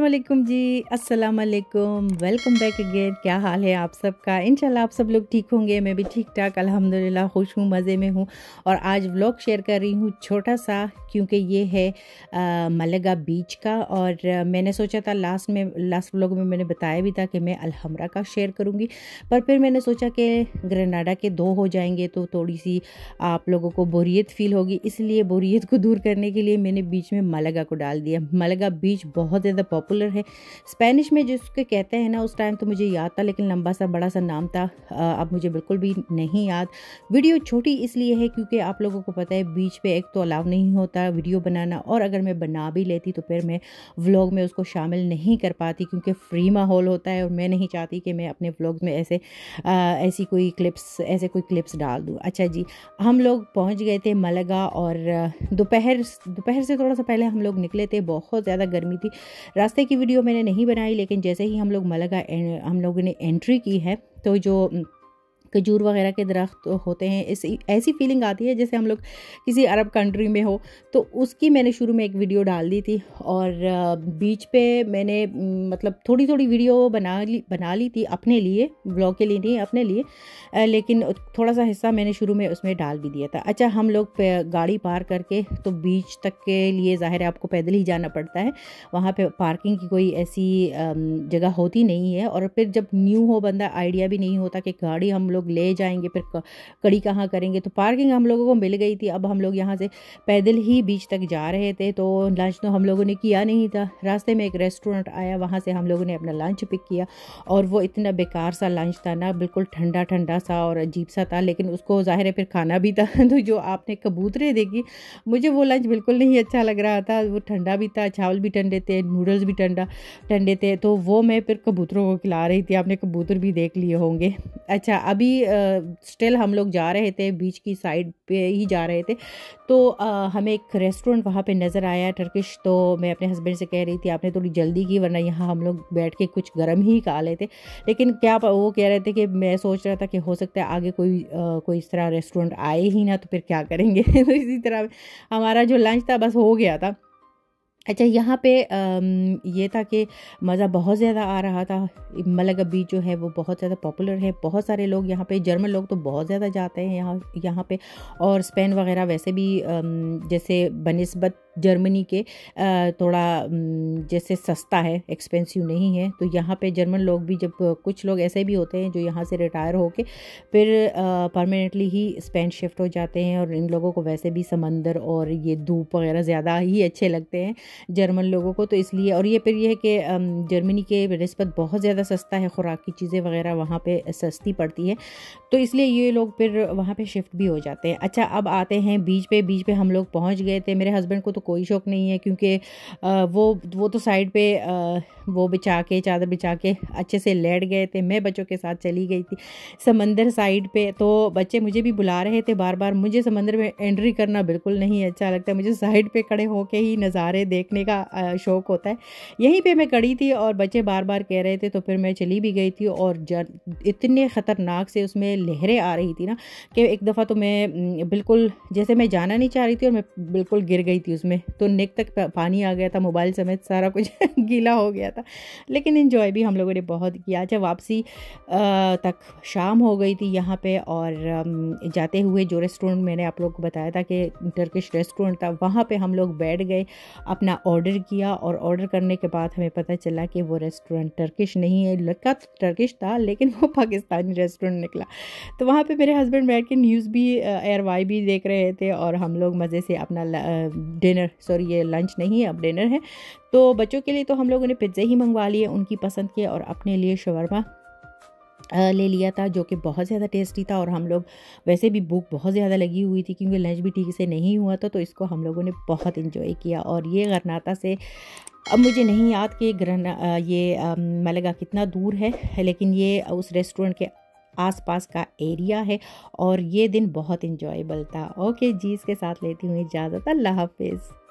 वालेकुम जी, अस्सलाम वालेकुम, वेलकम बैक अगेन। क्या हाल है आप सबका? इंशाल्लाह आप सब लोग ठीक होंगे। मैं भी ठीक ठाक अल्हम्दुलिल्लाह खुश हूँ, मज़े में हूँ। और आज व्लॉग शेयर कर रही हूँ छोटा सा, क्योंकि ये है मलगा बीच का। और मैंने सोचा था लास्ट व्लॉग में मैंने बताया भी था कि मैं अलहमरा का शेयर करूँगी, पर फिर मैंने सोचा कि ग्रेनाडा के 2 हो जाएंगे तो थोड़ी सी आप लोगों को बोरियत फील होगी, इसलिए बोरियत को दूर करने के लिए मैंने बीच में मलगा को डाल दिया। मलगा बीच बहुत ज़्यादा पॉपुलर है स्पेनिश में, जिसके कहते हैं ना, उस टाइम तो मुझे याद था, लेकिन लंबा सा बड़ा सा नाम था, अब मुझे बिल्कुल भी नहीं याद। वीडियो छोटी इसलिए है क्योंकि आप लोगों को पता है बीच पे एक तो अलाउ नहीं होता वीडियो बनाना, और अगर मैं बना भी लेती तो फिर मैं व्लॉग में उसको शामिल नहीं कर पाती, क्योंकि फ्री माहौल होता है और मैं नहीं चाहती कि मैं अपने व्लॉग में ऐसी कोई क्लिप्स डाल दूँ। अच्छा जी, हम लोग पहुंच गए थे मलगा, और दोपहर से थोड़ा सा पहले हम लोग निकले थे। बहुत ज़्यादा गर्मी थी। रास्ते की वीडियो मैंने नहीं बनाई, लेकिन जैसे ही हम लोगों ने एंट्री की है, तो जो खजूर वगैरह के दरख्त होते हैं, ऐसी फीलिंग आती है जैसे हम लोग किसी अरब कंट्री में हो। तो उसकी मैंने शुरू में एक वीडियो डाल दी थी, और बीच पे मैंने मतलब थोड़ी थोड़ी वीडियो बना ली थी अपने लिए, ब्लॉग के लिए नहीं, अपने लिए, लेकिन थोड़ा सा हिस्सा मैंने शुरू में उसमें डाल भी दिया था। अच्छा, हम लोग गाड़ी पार करके तो बीच तक के लिए ज़ाहिर है आपको पैदल ही जाना पड़ता है, वहाँ पे पार्किंग की कोई ऐसी जगह होती नहीं है। और फिर जब न्यू हो बंदा, आइडिया भी नहीं होता कि गाड़ी हम लोग ले जाएंगे फिर कड़ी कहाँ करेंगे। तो पार्किंग हम लोगों को मिल गई थी। अब हम लोग यहाँ से पैदल ही बीच तक जा रहे थे। तो लंच तो हम लोगों ने किया नहीं था। रास्ते में एक रेस्टोरेंट आया, वहाँ से हम लोगों ने अपना लंच पिक किया, और वो इतना बेकार सा लंच था ना, बिल्कुल ठंडा ठंडा सा और अजीब सा था, लेकिन उसको ज़ाहिर है फिर खाना भी था। तो जो आपने कबूतरें देखी, मुझे वो लंच बिल्कुल नहीं अच्छा लग रहा था। वो ठंडा भी था, चावल भी ठंडे थे, नूडल्स भी ठंडे थे, तो वो मैं फिर कबूतरों को खिला रही थी। आपने कबूतर भी देख लिए होंगे। अच्छा, अभी स्टिल हम लोग जा रहे थे, बीच की साइड पे ही जा रहे थे, तो हमें एक रेस्टोरेंट वहाँ पे नज़र आया, टर्किश। तो मैं अपने हस्बैंड से कह रही थी आपने थोड़ी जल्दी की, वरना यहाँ हम लोग बैठ के कुछ गर्म ही खा लेते। लेकिन वो कह रहे थे कि मैं सोच रहा था कि हो सकता है आगे कोई इस तरह रेस्टोरेंट आए ही ना, तो फिर क्या करेंगे। तो इसी तरह हमारा जो लंच था बस हो गया था। अच्छा, यहाँ पे ये था कि मज़ा बहुत ज़्यादा आ रहा था। मलगा बीच जो है वो बहुत ज़्यादा पॉपुलर है, बहुत सारे लोग यहाँ पे, जर्मन लोग तो बहुत ज़्यादा जाते हैं यहाँ पे। और स्पेन वगैरह वैसे भी जैसे बनिस्बत जर्मनी के थोड़ा जैसे सस्ता है, एक्सपेंसिव नहीं है। तो यहाँ पे जर्मन लोग भी, जब कुछ लोग ऐसे भी होते हैं जो यहाँ से रिटायर होके फिर परमानेंटली ही स्पेन शिफ्ट हो जाते हैं, और इन लोगों को वैसे भी समंदर और ये धूप वगैरह ज़्यादा ही अच्छे लगते हैं जर्मन लोगों को। तो इसलिए, और ये फिर ये है कि जर्मनी के निस्बत बहुत ज़्यादा सस्ता है, खुराक की चीज़ें वगैरह वहाँ पे सस्ती पड़ती है, तो इसलिए ये लोग फिर वहाँ पे शिफ्ट भी हो जाते हैं। अच्छा, अब आते हैं बीच पे हम लोग पहुँच गए थे। मेरे हस्बैंड को तो कोई शौक नहीं है, क्योंकि वो तो साइड पे वो चादर बिछा के अच्छे से लेट गए थे। मैं बच्चों के साथ चली गई थी समंदर साइड पे। तो बच्चे मुझे भी बुला रहे थे बार बार। मुझे समंदर में एंट्री करना बिल्कुल नहीं अच्छा लगता, मुझे साइड पे खड़े होके ही नज़ारे देखने का शौक़ होता है। यहीं पे मैं खड़ी थी और बच्चे बार बार कह रहे थे, तो फिर मैं चली भी गई थी। और इतने ख़तरनाक से उसमें लहरें आ रही थी ना, कि एक दफ़ा तो मैं बिल्कुल, जैसे मैं जाना नहीं चाह रही थी और मैं बिल्कुल गिर गई थी उसमें, तो नेक तक पानी आ गया था, मोबाइल समेत सारा कुछ गीला हो गया था। लेकिन एंजॉय भी हम लोगों ने बहुत किया। जब वापसी तक शाम हो गई थी यहाँ पे, और जाते हुए जो रेस्टोरेंट मैंने आप लोग को बताया था कि टर्किश रेस्टोरेंट था, वहाँ पे हम लोग बैठ गए, अपना ऑर्डर किया। और ऑर्डर करने के बाद हमें पता चला कि वो रेस्टोरेंट टर्किश नहीं है, लगा तो टर्किश था लेकिन वो पाकिस्तानी रेस्टोरेंट निकला। तो वहाँ पे मेरे हस्बैंड बैठ के न्यूज़ भी, एयरवाई भी देख रहे थे, और हम लोग मज़े से अपना ये लंच नहीं है, अब डिनर है। तो बच्चों के लिए तो हम लोगों ने पिज़्ज़ा ही मंगवा लिए उनकी पसंद के, और अपने लिए शवरमा ले लिया था, जो कि बहुत ज़्यादा टेस्टी था। और हम लोग वैसे भी भूख बहुत ज़्यादा लगी हुई थी, क्योंकि लंच भी ठीक से नहीं हुआ था, तो इसको हम लोगों ने बहुत इन्जॉय किया। और ये गरनाता से, अब मुझे नहीं याद कि मलगा कितना दूर है, लेकिन ये उस रेस्टोरेंट के आसपास का एरिया है, और ये दिन बहुत इन्जॉयबल था। ओके जी, इसके साथ लेती हूँ इजाज़त। अल्लाह हाफिज़।